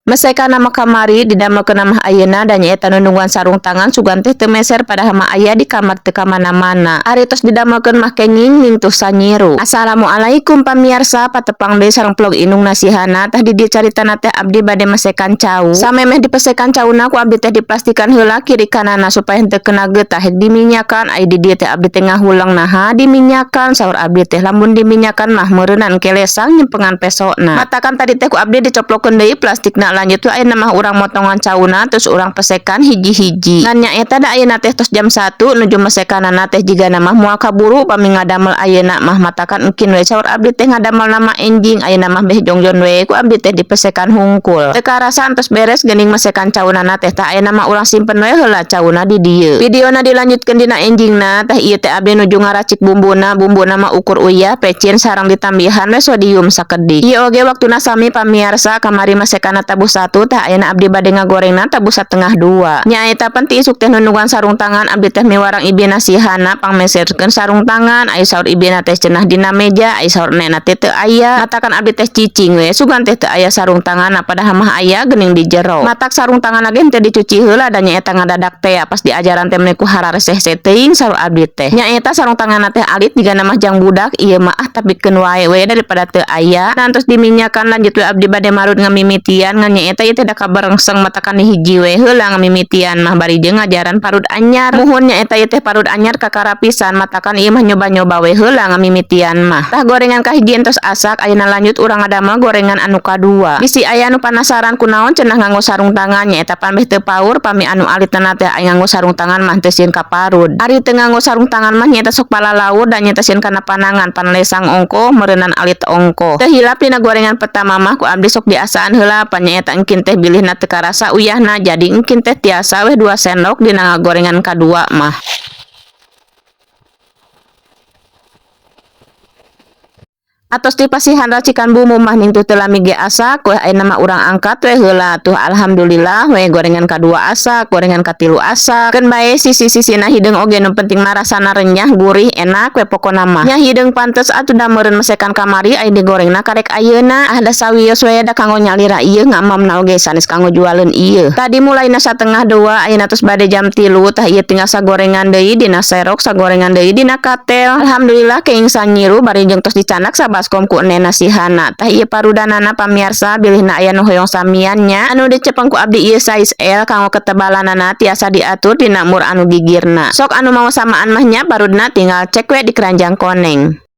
Meseka nama kamari didamelkeun nama ayeuna da nyaeta nunungan sarung tangan sugan teh teu meser pada hama aya di kamar teu ka mana-mana. Ari tos didamelkeun mah kenging ning tuh sanyiru. Assalamualaikum pamirsa, patepang deui sareng vlog Inung Nasihana tah di dieu caritana teh abdi bade mesekan cau. Samemeh dipesekan cauna ku abdi teh diplastikan heula kiri kanana supaya henteu kena getah diminyakan. Ai di dieu teh abdi teh ngahulang naha diminyakan saur abdi teh lamun diminyakan mah meureunan kelesang nyempengan pesona. Matakan tadi teh ku abdi dicoplokeun deui plastikna lanjut tuh ayeuna mah urang motongan cauna terus urang pesekan hiji-hiji. Ngan nyaeta da ayeuna teh tos jam 1 nuju mesekanana teh jigana mah moal kaburu pami ngadamel ayeuna mah matakan engkin we saur abdi teh ngadamel nama enjing ayeuna mah beh jongjon we ku abdi teh dipesekan hungkul. Teu karasan tos beres geuning mesekan caunana teh tah ayeuna mah urang simpen we heula cauna di dieu. Videona dilanjutkeun dina enjingna teh ieu teh abdi nuju ngaracik bumbuna mah ukur uyah pecin sareng ditambihan we sodium sakedik. Ieu oge waktuna sami pamirsa kamari mesekanna tabuh 1 tah ayeuna abdi bade ngagorengna tabuh 1/2. Nyaeta penting isuk teh nunungan sarung tangan abdi teh miwarang ibi Nasihana pangmeserkeun sarung tangan ai saur ibina teh cenah dina meja ai saur nena teh teu aya. Matakan abdi teh cicing we sugan teh teu aya sarung tangan padahal mah aya geuning di jero. Matak sarung tangan ge teh dicuci heula da nyaeta ngadadak teh pas diajaran teh meuneu ku harareseh teuing saur abdi teh. Nyaeta sarung tanganna teh alit jigana mah jang budak ieu mah tapikeun wae daripada teu aya. Nah terus diminyakan lanjut we abdi bade marut ngamimitian ngan nyaeta ieu teh da kabarengseng matakan hiji we heula ngamimitian mah bari jeung ngajaran parud anyar. Muhun nyaeta ieu teh parud anyar kakara pisan matakan ieu mah nyoba-nyoba we heula ngamimitian mah. Tah gorengan kahiji entos asak ayeuna lanjut urang ngadamel gorengan anu kadua. Bisi aya anu panasaran kunaon cenah nganggo sarung tangan nyaeta pan beh teu paur pami anu alitna teh aya nganggo sarung tangan mah teu sieun ka parud. Ari teu nganggo sarung tangan mah nyaeta sok palalaur da nyaeta sieun kana panangan pan lesang ongko meureunan alit ongko. Teu hilap dina gorengan pertama mah ku abdi sok diasaan heula pan nyaeta engkin teh bilihna teu karasa uyahna jadi engkin teh tiasa we 2 sendok dina gorengan kadua mah. Atos dipasihan racikan bumbu mah ning teu lami ge asak we ayeuna mah urang angkat we heula tuh alhamdulillah we gorengan kadua asak gorengan katilu asak keun bae sisi-sisina hideung oge nu penting mah rasana renyah gurih enak we pokona mah nya hideung pantes atuh da meureun mesekan kamari aya digorengna karek ayeuna da sawios we da kanggo nyalira ieu ngamamna oge sanes kanggo jualeun ieu. Tadi mulaina 1/2 ayeuna tos bade jam 3 tah ieu tinggal sagorengan deui dina serok sagorengan deui dina katel. Alhamdulillah keing sanyiru bari jeung tos dicanak baskom ku Ene Nasihana tah ieu parudanana pamirsa bilihna aya nu hoyong samian nya anu dicepeng ku abdi ieu size L kanggo ketebalanana tiasa diatur dina umur anu gigirna. Sok anu mau samaan mah nya parudna tinggal cek we di keranjang koneng.